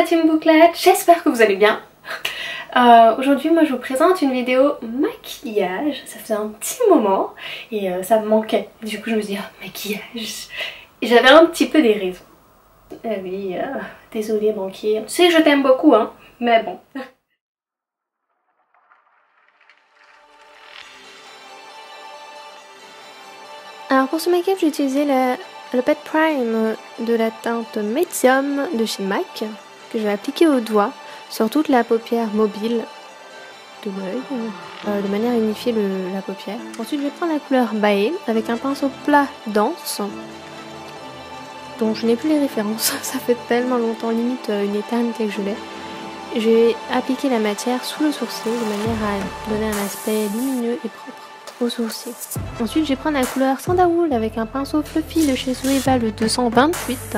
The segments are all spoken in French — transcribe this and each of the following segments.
Team Bouclette, j'espère que vous allez bien. Aujourd'hui moi je vous présente une vidéo maquillage. Ça faisait un petit moment et ça me manquait. Du coup je me suis dit maquillage. Et j'avais un petit peu des raisons. Oui, désolée banquier. Tu sais que je t'aime beaucoup hein, mais bon. Alors pour ce make-up j'ai utilisé le Pet Prime de la teinte Medium de chez MAC, que je vais appliquer au doigt sur toute la paupière mobile de l'œil, de manière à unifier la paupière. Ensuite je vais prendre la couleur Bae avec un pinceau plat dense, dont je n'ai plus les références, ça fait tellement longtemps, limite une éternité que je l'ai. Je vais appliquer la matière sous le sourcil de manière à donner un aspect lumineux et propre au sourcil. Ensuite je vais prendre la couleur Sandalwood avec un pinceau fluffy de chez Zoeva, le 228.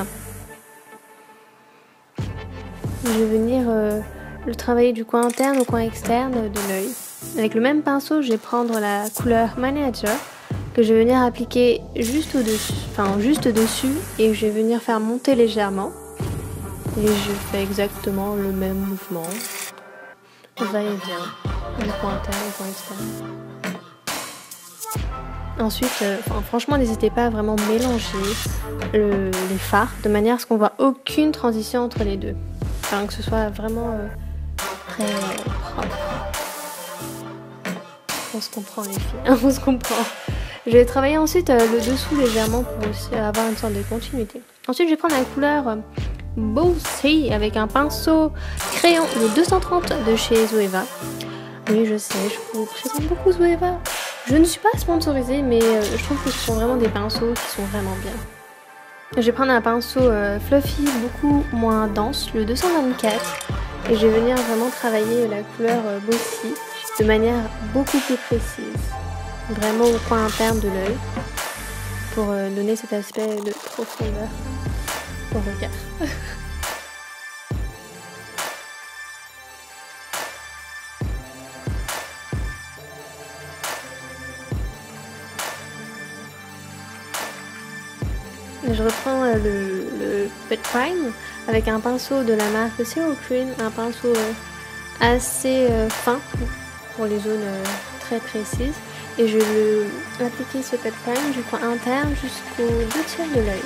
Je vais venir le travailler du coin interne au coin externe de l'œil. Avec le même pinceau, je vais prendre la couleur Manager que je vais venir appliquer juste au-dessus, enfin juste dessus, et je vais venir faire monter légèrement. Et je fais exactement le même mouvement. Va et vient, du coin interne au coin externe. Ensuite, franchement, n'hésitez pas à vraiment mélanger les fards de manière à ce qu'on voit aucune transition entre les deux. Enfin, que ce soit vraiment très propre. On se comprend les filles, on se comprend. Je vais travailler ensuite le dessous légèrement pour aussi avoir une sorte de continuité. Ensuite, je vais prendre la couleur Bossy avec un pinceau crayon, le 230 de chez Zoeva. Oui, je sais, je vous présente beaucoup Zoeva. Je ne suis pas sponsorisée, mais je trouve que ce sont vraiment des pinceaux qui sont vraiment bien. Je vais prendre un pinceau fluffy beaucoup moins dense, le 224, et je vais venir vraiment travailler la couleur Bossy de manière beaucoup plus précise, vraiment au coin interne de l'œil, pour donner cet aspect de profondeur au regard. Je reprends le Pet Prime avec un pinceau de la marque Zero Cream, un pinceau assez fin pour les zones très précises, et je vais appliquer ce Pet Prime du coin interne jusqu'aux 2/3 de l'œil.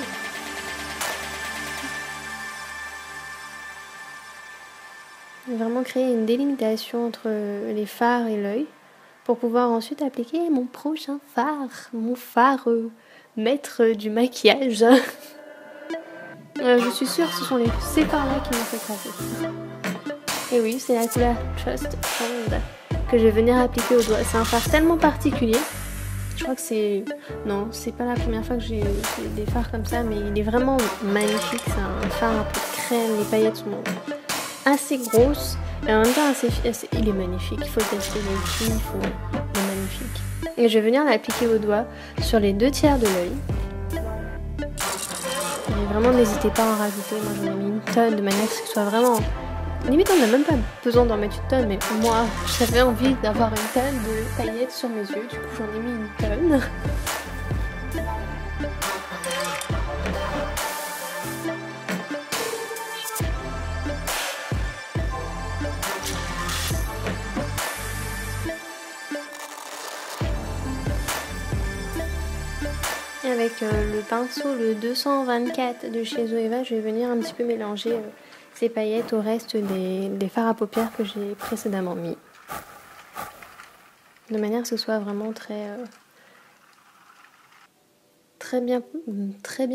Vraiment créer une délimitation entre les fards et l'œil pour pouvoir ensuite appliquer mon prochain fard, mon fard maître du maquillage. Je suis sûre que ce sont ces fards-là qui m'ont fait craquer. Et oui, c'est la couleur Trust Fond que je vais venir appliquer au doigt. C'est un fard tellement particulier. Je crois que c'est... Non, c'est pas la première fois que j'ai des fards comme ça, mais il est vraiment magnifique. C'est un fard un peu crème, les paillettes sont assez grosses, et en même temps il est magnifique. Il faut le tester, il est magnifique. Et je vais venir l'appliquer au doigt sur les 2/3 de l'œil. Et vraiment n'hésitez pas à en rajouter, moi j'en ai mis une tonne de manière que ce soit vraiment... Limite on n'a même pas besoin d'en mettre une tonne, mais moi j'avais envie d'avoir une tonne de paillettes sur mes yeux, du coup j'en ai mis une tonne. Avec le pinceau, le 224 de chez Zoeva, je vais venir un petit peu mélanger ces paillettes au reste des fards à paupières que j'ai précédemment mis. De manière que ce soit vraiment très bien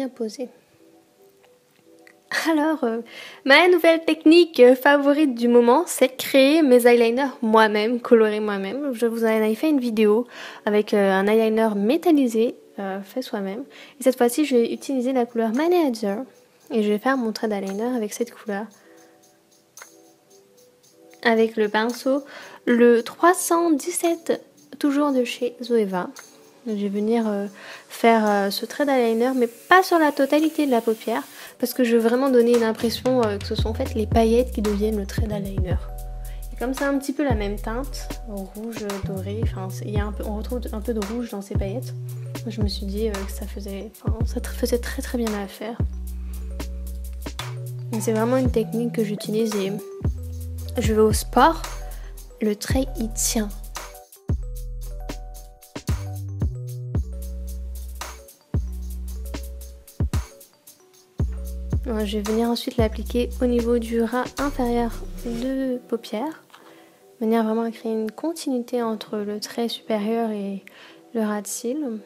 posé. Alors, ma nouvelle technique favorite du moment, c'est de créer mes eyeliners moi-même, colorer moi-même. Je vous en avais fait une vidéo avec un eyeliner métallisé fait soi-même. Et cette fois-ci, je vais utiliser la couleur Manager et je vais faire mon trait d'eyeliner avec cette couleur. Avec le pinceau, le 317, toujours de chez Zoeva. Je vais venir faire ce trait d'eyeliner, mais pas sur la totalité de la paupière, parce que je veux vraiment donner l'impression que ce sont en fait les paillettes qui deviennent le trait d'eyeliner. Et comme c'est un petit peu la même teinte, rouge doré, enfin on retrouve un peu de rouge dans ces paillettes, je me suis dit que ça faisait très très bien à faire. C'est vraiment une technique que j'utilise et je vais au sport, le trait il tient. Je vais venir ensuite l'appliquer au niveau du ras inférieur de paupière, de manière vraiment à créer une continuité entre le trait supérieur et le ras de cils.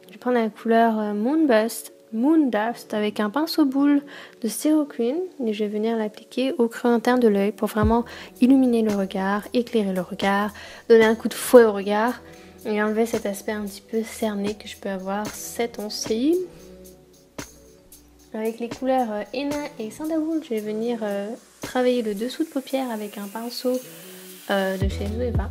Je vais prendre la couleur Moondust avec un pinceau boule de Styro Queen et je vais venir l'appliquer au creux interne de l'œil pour vraiment illuminer le regard, éclairer le regard, donner un coup de fouet au regard et enlever cet aspect un petit peu cerné que je peux avoir cette once-ci. Avec les couleurs Henna et Sandalwood, je vais venir travailler le dessous de paupière avec un pinceau de chez Zoeva.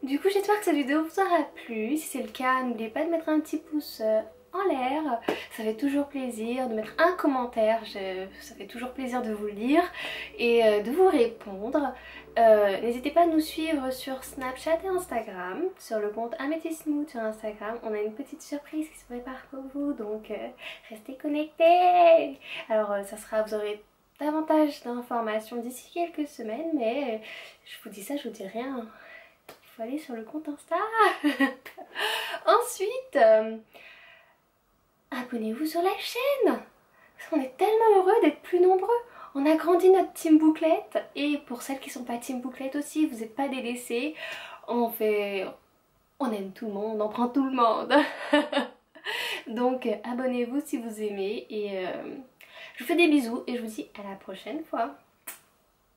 Du coup j'espère que cette vidéo vous aura plu. Si c'est le cas, n'oubliez pas de mettre un petit pouce en l'air. Ça fait toujours plaisir de mettre un commentaire. Ça fait toujours plaisir de vous le lire et de vous répondre. N'hésitez pas à nous suivre sur Snapchat et Instagram. Sur le compte Amethyst Mood sur Instagram, on a une petite surprise qui se prépare pour vous. Donc restez connectés. Alors vous aurez davantage d'informations d'ici quelques semaines. Mais je vous dis ça, je vous dis rien. Il faut aller sur le compte Insta. Ensuite, abonnez-vous sur la chaîne. Parce qu'on est tellement heureux d'être plus nombreux. On a grandi notre team bouclette. Et pour celles qui ne sont pas team bouclette aussi, vous n'êtes pas délaissés. On aime tout le monde, on prend tout le monde. Donc abonnez-vous si vous aimez. Et je vous fais des bisous et je vous dis à la prochaine fois.